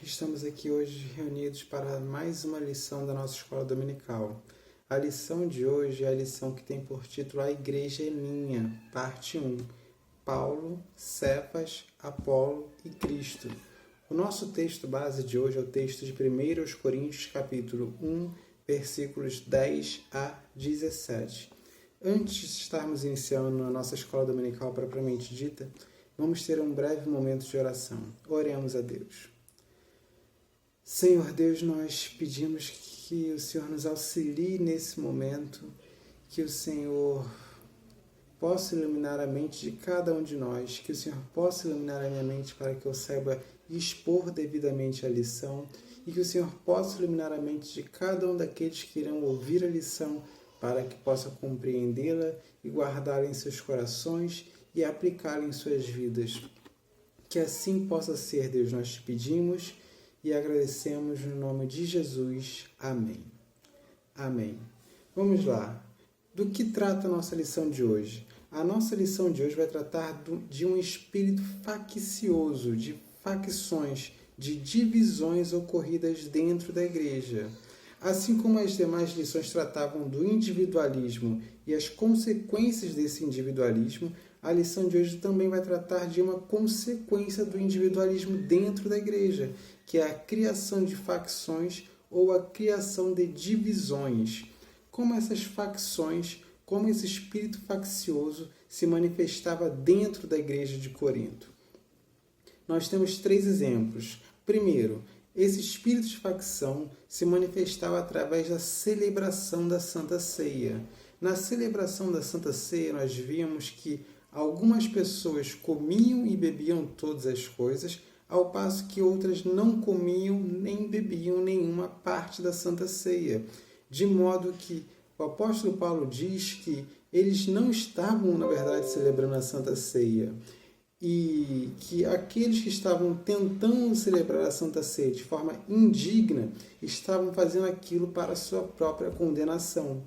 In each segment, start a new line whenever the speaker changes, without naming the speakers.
Estamos aqui hoje reunidos para mais uma lição da nossa escola dominical. A lição de hoje é a lição que tem por título A Igreja é Minha, parte 1. Paulo, Cefas, Apolo e Cristo. O nosso texto base de hoje é o texto de 1 Coríntios, capítulo 1, versículos 10 a 17. Antes de estarmos iniciando a nossa escola dominical propriamente dita, vamos ter um breve momento de oração. Oremos a Deus. Senhor Deus, nós pedimos que o Senhor nos auxilie nesse momento, que o Senhor possa iluminar a mente de cada um de nós, que o Senhor possa iluminar a minha mente para que eu saiba expor devidamente a lição e que o Senhor possa iluminar a mente de cada um daqueles que irão ouvir a lição para que possam compreendê-la e guardá-la em seus corações e aplicá-la em suas vidas. Que assim possa ser, Deus, nós te pedimos e agradecemos no nome de Jesus. Amém. Amém. Vamos lá. Do que trata a nossa lição de hoje? A nossa lição de hoje vai tratar de um espírito faccioso, de facções, de divisões ocorridas dentro da igreja. Assim como as demais lições tratavam do individualismo e as consequências desse individualismo, a lição de hoje também vai tratar de uma consequência do individualismo dentro da igreja, que é a criação de facções ou a criação de divisões. Como essas facções, como esse espírito faccioso se manifestava dentro da igreja de Corinto. Nós temos 3 exemplos. Primeiro, esse espírito de facção se manifestava através da celebração da Santa Ceia. Na celebração da Santa Ceia, nós vimos que algumas pessoas comiam e bebiam todas as coisas, ao passo que outras não comiam nem bebiam nenhuma parte da Santa Ceia. De modo que o apóstolo Paulo diz que eles não estavam, na verdade, celebrando a Santa Ceia. E que aqueles que estavam tentando celebrar a Santa Ceia de forma indigna estavam fazendo aquilo para a sua própria condenação.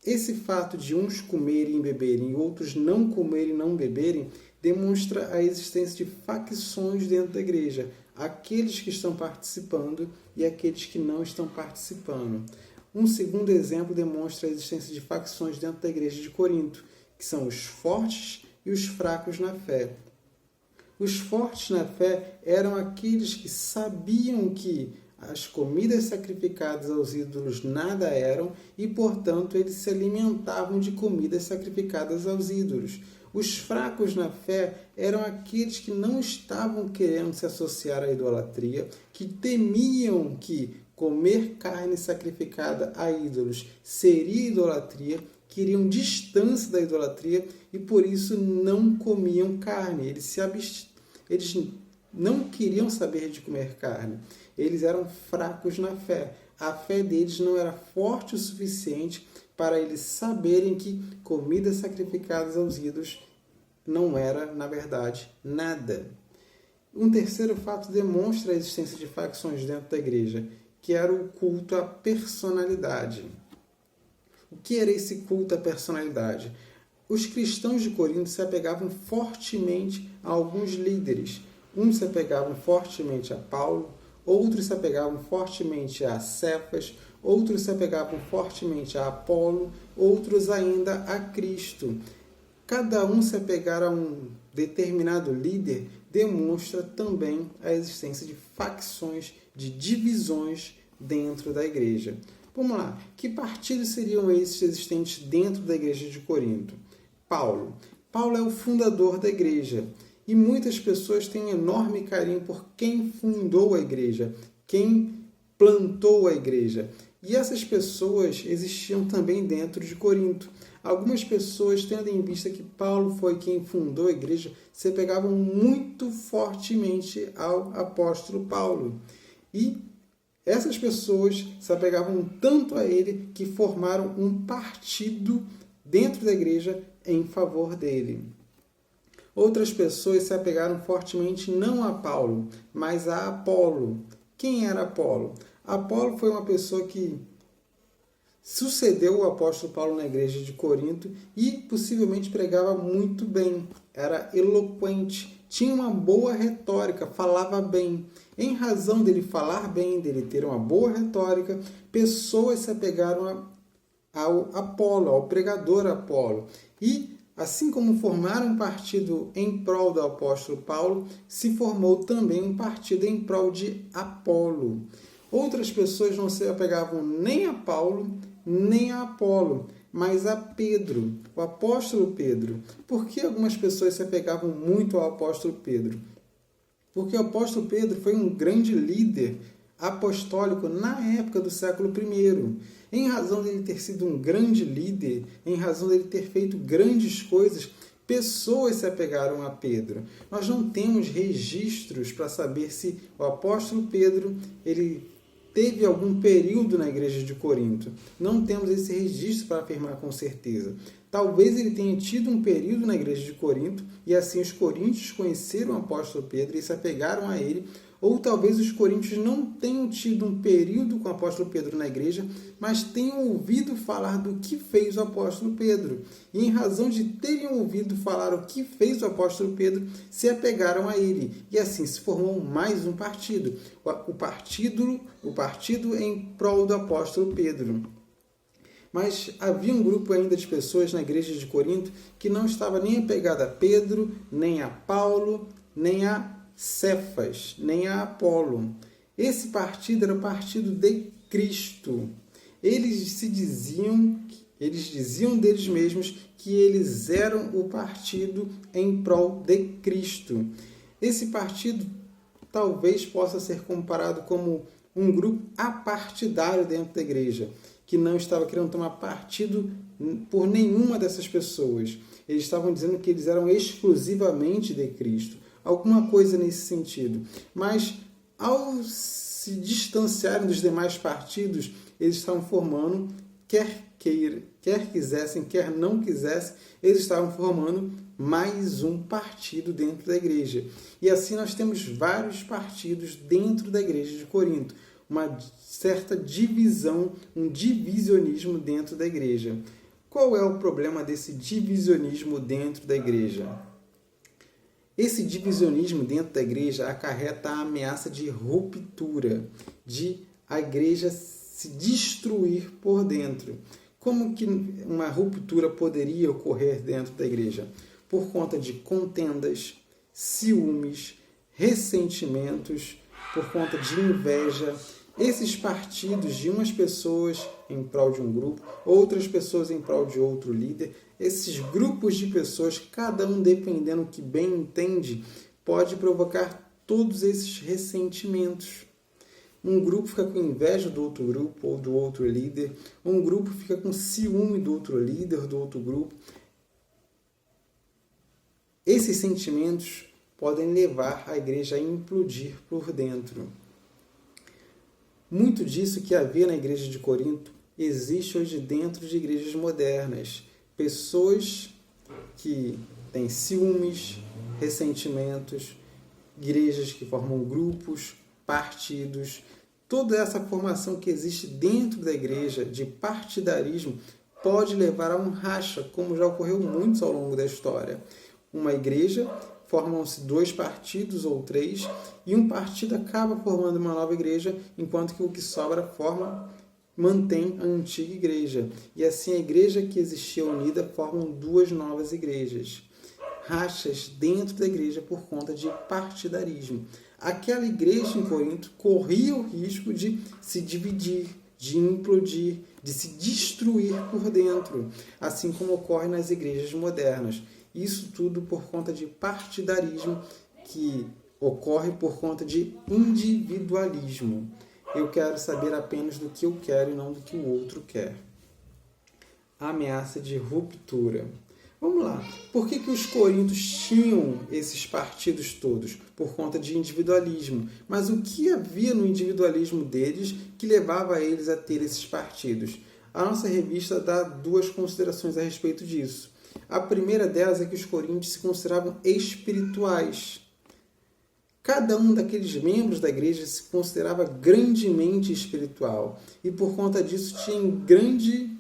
Esse fato de uns comerem e beberem e outros não comerem e não beberem demonstra a existência de facções dentro da igreja, aqueles que estão participando e aqueles que não estão participando. Um segundo exemplo demonstra a existência de facções dentro da igreja de Corinto, que são os fortes e os fracos na fé. Os fortes na fé eram aqueles que sabiam que as comidas sacrificadas aos ídolos nada eram e, portanto, eles se alimentavam de comidas sacrificadas aos ídolos. Os fracos na fé eram aqueles que não estavam querendo se associar à idolatria, que temiam que comer carne sacrificada a ídolos seria idolatria, queriam distância da idolatria e por isso não comiam carne. Eles não queriam saber de comer carne. Eles eram fracos na fé. A fé deles não era forte o suficiente para eles saberem que comidas sacrificadas aos ídolos não era, na verdade, nada. Um terceiro fato demonstra a existência de facções dentro da igreja, que era o culto à personalidade. O que era esse culto à personalidade? Os cristãos de Corinto se apegavam fortemente a alguns líderes. Uns se apegavam fortemente a Paulo, outros se apegavam fortemente a Cefas, outros se apegavam fortemente a Apolo, outros ainda a Cristo. Cada um se apegar a um determinado líder demonstra também a existência de facções, de divisões dentro da igreja. Vamos lá. Que partidos seriam esses existentes dentro da igreja de Corinto? Paulo. Paulo é o fundador da igreja. E muitas pessoas têm um enorme carinho por quem fundou a igreja, quem plantou a igreja. E essas pessoas existiam também dentro de Corinto. Algumas pessoas, tendo em vista que Paulo foi quem fundou a igreja, se apegavam muito fortemente ao apóstolo Paulo. E essas pessoas se apegavam tanto a ele que formaram um partido dentro da igreja em favor dele. Outras pessoas se apegaram fortemente não a Paulo, mas a Apolo. Quem era Apolo? Apolo foi uma pessoa que sucedeu o apóstolo Paulo na igreja de Corinto e possivelmente pregava muito bem. era eloquente, tinha uma boa retórica, falava bem. Em razão dele falar bem, dele ter uma boa retórica, pessoas se apegaram ao Apolo, ao pregador Apolo. E, assim como formaram um partido em prol do apóstolo Paulo, se formou também um partido em prol de Apolo. Outras pessoas não se apegavam nem a Paulo, nem a Apolo, mas a Pedro, o apóstolo Pedro. Por que algumas pessoas se apegavam muito ao apóstolo Pedro? Porque o apóstolo Pedro foi um grande líder apostólico na época do século I. Em razão dele ter sido um grande líder, em razão dele ter feito grandes coisas, pessoas se apegaram a Pedro. Nós não temos registros para saber se o apóstolo Pedro ele teve algum período na igreja de Corinto. Não temos esse registro para afirmar com certeza. Talvez ele tenha tido um período na igreja de Corinto e assim os coríntios conheceram o apóstolo Pedro e se apegaram a ele, ou talvez os coríntios não tenham tido um período com o apóstolo Pedro na igreja, mas tenham ouvido falar do que fez o apóstolo Pedro. E em razão de terem ouvido falar o que fez o apóstolo Pedro, se apegaram a ele. E assim se formou mais um partido. O partido em prol do apóstolo Pedro. Mas havia um grupo ainda de pessoas na igreja de Corinto que não estava nem apegada a Pedro, nem a Paulo, nem a Cefas, nem a Apolo. Esse partido era o partido de Cristo. Eles diziam deles mesmos que eles eram o partido em prol de Cristo. Esse partido talvez possa ser comparado como um grupo apartidário dentro da igreja, que não estava querendo tomar partido por nenhuma dessas pessoas. Eles estavam dizendo que eles eram exclusivamente de Cristo. Alguma coisa nesse sentido. Mas, ao se distanciarem dos demais partidos, eles estavam formando, quer quisessem, quer não quisessem, eles estavam formando mais um partido dentro da igreja. E assim nós temos vários partidos dentro da igreja de Corinto. Uma certa divisão, um divisionismo dentro da igreja. Qual é o problema desse divisionismo dentro da igreja? Esse divisionismo dentro da igreja acarreta a ameaça de ruptura, de a igreja se destruir por dentro. Como que uma ruptura poderia ocorrer dentro da igreja? Por conta de contendas, ciúmes, ressentimentos, por conta de inveja. Esses partidos de umas pessoas em prol de um grupo, outras pessoas em prol de outro líder, esses grupos de pessoas, cada um dependendo do que bem entende, pode provocar todos esses ressentimentos. Um grupo fica com inveja do outro grupo ou do outro líder, um grupo fica com ciúme do outro líder, do outro grupo. Esses sentimentos podem levar a igreja a implodir por dentro. Muito disso que havia na igreja de Corinto existe hoje dentro de igrejas modernas. Pessoas que têm ciúmes, ressentimentos, igrejas que formam grupos, partidos. Toda essa formação que existe dentro da igreja de partidarismo pode levar a um racha, como já ocorreu muito ao longo da história. Uma igreja, formam-se 2 partidos ou 3, e um partido acaba formando uma nova igreja, enquanto que o que sobra mantém a antiga igreja. E assim a igreja que existia unida formam 2 novas igrejas. Rachas dentro da igreja por conta de partidarismo. Aquela igreja em Corinto corria o risco de se dividir, de implodir, de se destruir por dentro, assim como ocorre nas igrejas modernas. Isso tudo por conta de partidarismo que ocorre por conta de individualismo. Eu quero saber apenas do que eu quero e não do que o outro quer. Ameaça de ruptura. Vamos lá. Por que os coríntios tinham esses partidos todos? Por conta de individualismo. Mas o que havia no individualismo deles que levava eles a ter esses partidos? A nossa revista dá 2 considerações a respeito disso. A primeira delas é que os coríntios se consideravam espirituais. Cada um daqueles membros da igreja se considerava grandemente espiritual. E por conta disso tinha grande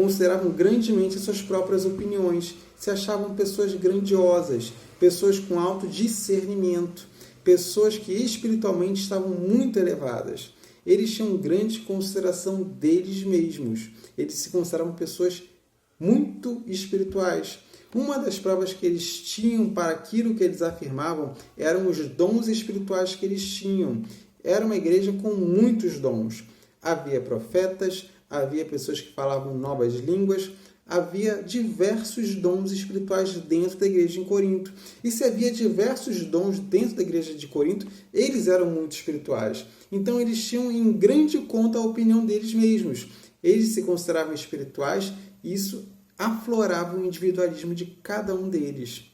consideravam grandemente suas próprias opiniões, se achavam pessoas grandiosas, pessoas com alto discernimento, pessoas que espiritualmente estavam muito elevadas. Eles tinham grande consideração deles mesmos. Eles se consideravam pessoas muito espirituais. Uma das provas que eles tinham para aquilo que eles afirmavam eram os dons espirituais que eles tinham. Era uma igreja com muitos dons. Havia profetas, havia pessoas que falavam novas línguas, havia diversos dons espirituais dentro da igreja de Corinto. E se havia diversos dons dentro da igreja de Corinto, eles eram muito espirituais. Então eles tinham em grande conta a opinião deles mesmos. Eles se consideravam espirituais e isso aflorava o individualismo de cada um deles.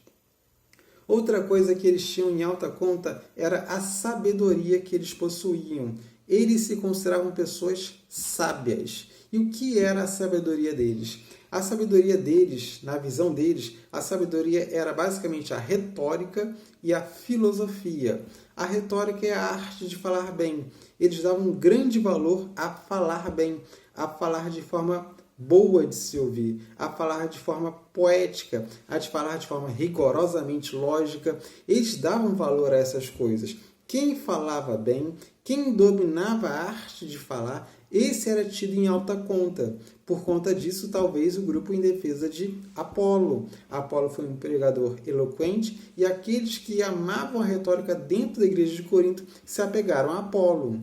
Outra coisa que eles tinham em alta conta era a sabedoria que eles possuíam. Eles se consideravam pessoas sábias. E o que era a sabedoria deles? A sabedoria deles, na visão deles, a sabedoria era basicamente a retórica e a filosofia. A retórica é a arte de falar bem. Eles davam um grande valor a falar bem, a falar de forma boa de se ouvir, a falar de forma poética, a falar de forma rigorosamente lógica. Eles davam valor a essas coisas. Quem falava bem, quem dominava a arte de falar, esse era tido em alta conta. Por conta disso, talvez o grupo em defesa de Apolo. Apolo foi um pregador eloquente e aqueles que amavam a retórica dentro da igreja de Corinto se apegaram a Apolo.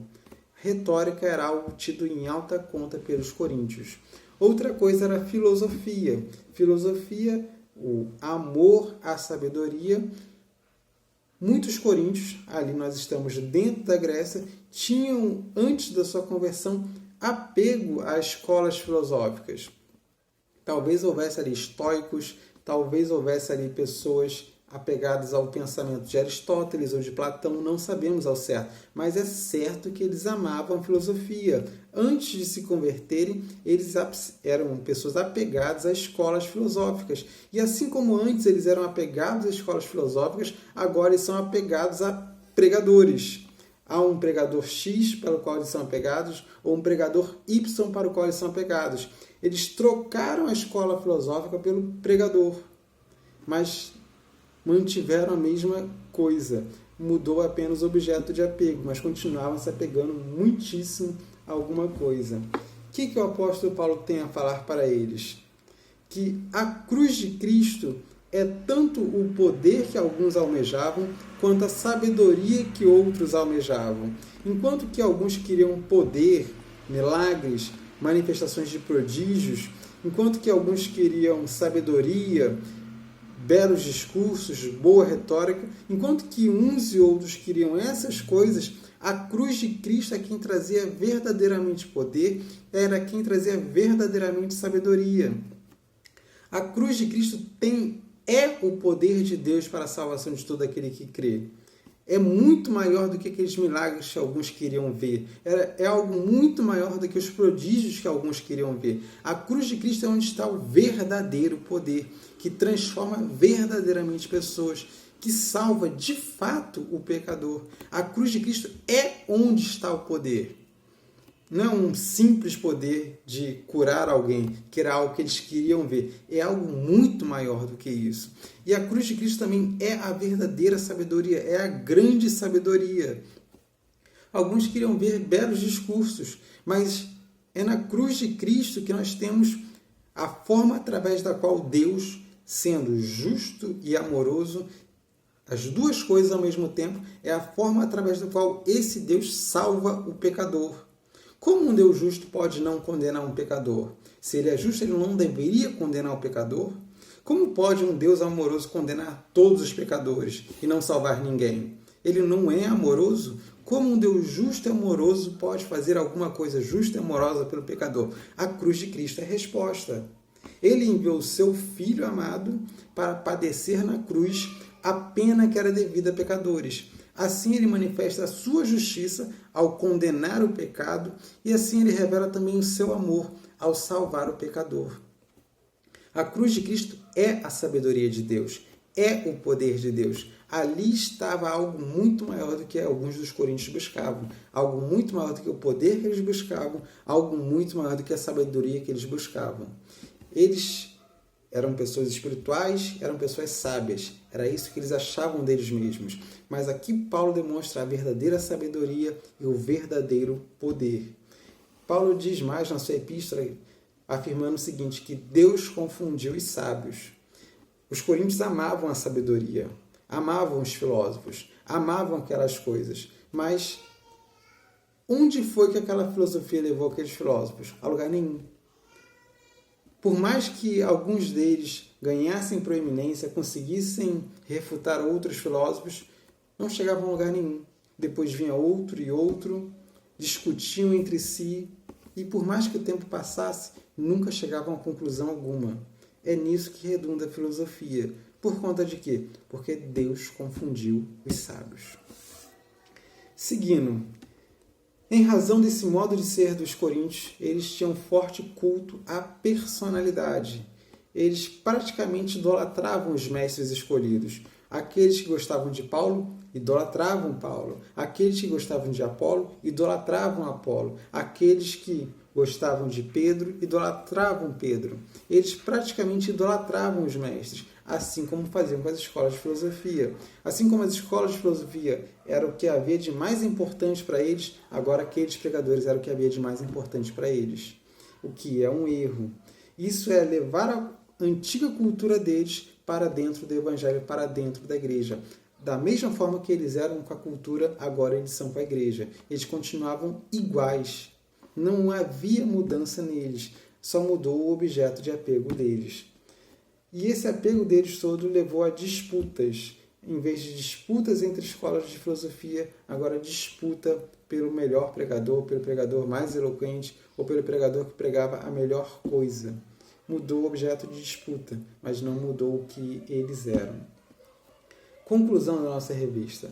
Retórica era algo tido em alta conta pelos coríntios. Outra coisa era a filosofia. Filosofia, o amor à sabedoria. Muitos coríntios, ali nós estamos dentro da Grécia, tinham, antes da sua conversão, apego a escolas filosóficas. Talvez houvesse ali estoicos, talvez houvesse ali pessoas apegadas ao pensamento de Aristóteles ou de Platão, não sabemos ao certo, mas é certo que eles amavam a filosofia. Antes de se converterem, eles eram pessoas apegadas a escolas filosóficas. E assim como antes eles eram apegados a escolas filosóficas, agora eles são apegados a pregadores. Há um pregador X para o qual eles são apegados, ou um pregador Y para o qual eles são apegados. Eles trocaram a escola filosófica pelo pregador, mas mantiveram a mesma coisa. Mudou apenas o objeto de apego, mas continuavam se apegando muitíssimo a alguma coisa. O que o apóstolo Paulo tem a falar para eles? Que a cruz de Cristo é tanto o poder que alguns almejavam, quanto a sabedoria que outros almejavam. Enquanto que alguns queriam poder, milagres, manifestações de prodígios, enquanto que alguns queriam sabedoria, belos discursos, boa retórica, enquanto que uns e outros queriam essas coisas, a cruz de Cristo é quem trazia verdadeiramente poder, era quem trazia verdadeiramente sabedoria. A cruz de Cristo é o poder de Deus para a salvação de todo aquele que crê. É muito maior do que aqueles milagres que alguns queriam ver. É algo muito maior do que os prodígios que alguns queriam ver. A cruz de Cristo é onde está o verdadeiro poder, que transforma verdadeiramente pessoas, que salva de fato o pecador. A cruz de Cristo é onde está o poder. Não é um simples poder de curar alguém, que era algo que eles queriam ver. É algo muito maior do que isso. E a cruz de Cristo também é a verdadeira sabedoria, é a grande sabedoria. Alguns queriam ver belos discursos, mas é na cruz de Cristo que nós temos a forma através da qual Deus, sendo justo e amoroso, as duas coisas ao mesmo tempo, é a forma através da qual esse Deus salva o pecador. Como um Deus justo pode não condenar um pecador? Se ele é justo, ele não deveria condenar o pecador? Como pode um Deus amoroso condenar todos os pecadores e não salvar ninguém? Ele não é amoroso? Como um Deus justo e amoroso pode fazer alguma coisa justa e amorosa pelo pecador? A cruz de Cristo é a resposta. Ele enviou o seu Filho amado para padecer na cruz a pena que era devida a pecadores. Assim ele manifesta a sua justiça ao condenar o pecado e assim ele revela também o seu amor ao salvar o pecador. A cruz de Cristo é a sabedoria de Deus, é o poder de Deus. Ali estava algo muito maior do que alguns dos coríntios buscavam. Algo muito maior do que o poder que eles buscavam, algo muito maior do que a sabedoria que eles buscavam. Eles eram pessoas espirituais, eram pessoas sábias. Era isso que eles achavam deles mesmos. Mas aqui Paulo demonstra a verdadeira sabedoria e o verdadeiro poder. Paulo diz mais na sua epístola, afirmando o seguinte, que Deus confundiu os sábios. Os coríntios amavam a sabedoria, amavam os filósofos, amavam aquelas coisas. Mas onde foi que aquela filosofia levou aqueles filósofos? A lugar nenhum. Por mais que alguns deles ganhassem proeminência, conseguissem refutar outros filósofos, não chegavam a lugar nenhum. Depois vinha outro e outro, discutiam entre si, e por mais que o tempo passasse, nunca chegavam a conclusão alguma. É nisso que redunda a filosofia. Por conta de quê? Porque Deus confundiu os sábios. Seguindo, em razão desse modo de ser dos coríntios, eles tinham forte culto à personalidade. Eles praticamente idolatravam os mestres escolhidos. Aqueles que gostavam de Paulo, idolatravam Paulo. Aqueles que gostavam de Apolo, idolatravam Apolo. Aqueles que gostavam de Pedro, idolatravam Pedro. Eles praticamente idolatravam os mestres, assim como faziam com as escolas de filosofia. Assim como as escolas de filosofia eram o que havia de mais importante para eles, agora aqueles pregadores eram o que havia de mais importante para eles. O que é um erro. Isso é levar a antiga cultura deles para dentro do evangelho, para dentro da igreja. Da mesma forma que eles eram com a cultura, agora eles são com a igreja. Eles continuavam iguais. Não havia mudança neles, só mudou o objeto de apego deles. E esse apego deles todo levou a disputas. Em vez de disputas entre escolas de filosofia, agora disputa pelo melhor pregador, pelo pregador mais eloquente ou pelo pregador que pregava a melhor coisa. Mudou o objeto de disputa, mas não mudou o que eles eram. Conclusão da nossa revista.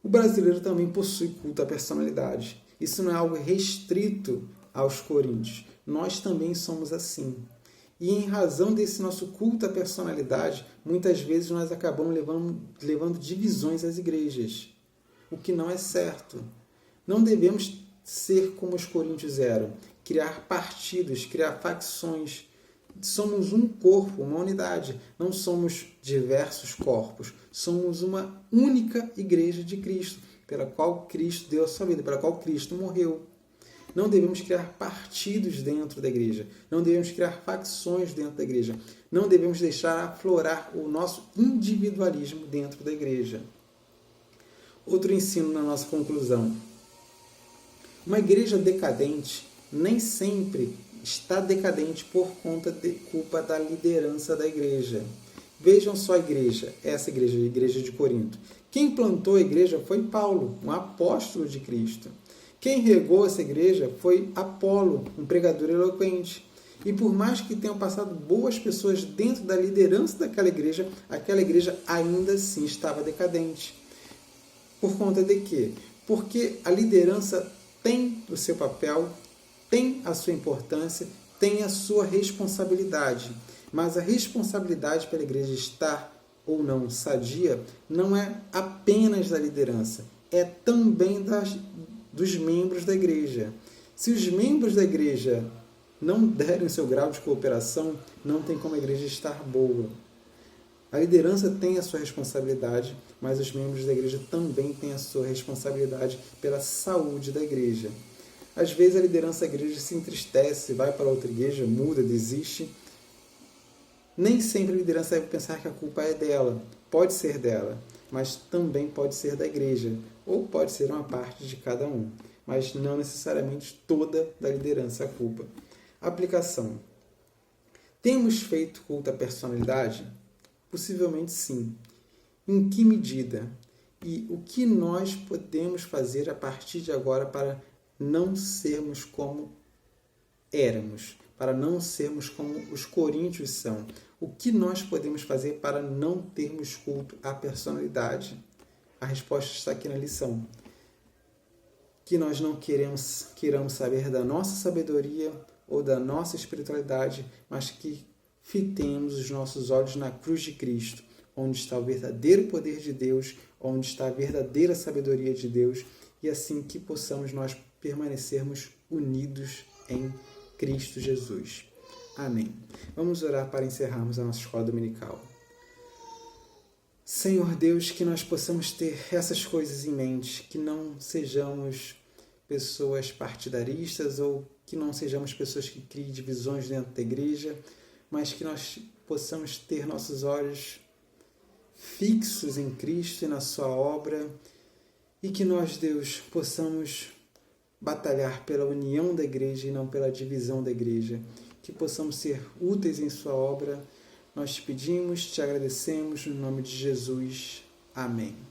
O brasileiro também possui culto à personalidade. Isso não é algo restrito aos coríntios. Nós também somos assim. E em razão desse nosso culto à personalidade, muitas vezes nós acabamos levando divisões às igrejas, o que não é certo. Não devemos ser como os coríntios eram, criar partidos, criar facções. Somos um corpo, uma unidade. Não somos diversos corpos. Somos uma única igreja de Cristo, pela qual Cristo deu a sua vida, pela qual Cristo morreu. Não devemos criar partidos dentro da igreja. Não devemos criar facções dentro da igreja. Não devemos deixar aflorar o nosso individualismo dentro da igreja. Outro ensino na nossa conclusão. Uma igreja decadente nem sempre está decadente por conta de culpa da liderança da igreja. Vejam só a igreja, essa igreja, a igreja de Corinto. Quem plantou a igreja foi Paulo, um apóstolo de Cristo. Quem regou essa igreja foi Apolo, um pregador eloquente. E por mais que tenham passado boas pessoas dentro da liderança daquela igreja, aquela igreja ainda assim estava decadente. Por conta de quê? Porque a liderança tem o seu papel, tem a sua importância, tem a sua responsabilidade. Mas a responsabilidade pela igreja estar ou não sadia não é apenas da liderança, é também dos membros da igreja. Se os membros da igreja não derem o seu grau de cooperação, não tem como a igreja estar boa. A liderança tem a sua responsabilidade, mas os membros da igreja também têm a sua responsabilidade pela saúde da igreja. Às vezes a liderança da igreja se entristece, vai para outra igreja, muda, desiste. Nem sempre a liderança deve pensar que a culpa é dela. Pode ser dela, mas também pode ser da igreja, ou pode ser uma parte de cada um, mas não necessariamente toda da liderança a culpa. Aplicação. Temos feito culto à personalidade? Possivelmente sim. Em que medida? E o que nós podemos fazer a partir de agora para não sermos como éramos, para não sermos como os coríntios são? O que nós podemos fazer para não termos culto à personalidade? A resposta está aqui na lição. Que nós não queiramos saber da nossa sabedoria ou da nossa espiritualidade, mas que fitemos os nossos olhos na cruz de Cristo, onde está o verdadeiro poder de Deus, onde está a verdadeira sabedoria de Deus, e assim que possamos nós permanecermos unidos em Cristo Jesus. Amém. Vamos orar para encerrarmos a nossa escola dominical. Senhor Deus, que nós possamos ter essas coisas em mente, que não sejamos pessoas partidaristas ou que não sejamos pessoas que criem divisões dentro da igreja, mas que nós possamos ter nossos olhos fixos em Cristo e na sua obra, e que nós, Deus, possamos batalhar pela união da igreja e não pela divisão da igreja, que possamos ser úteis em sua obra. Nós te pedimos, te agradecemos, no nome de Jesus. Amém.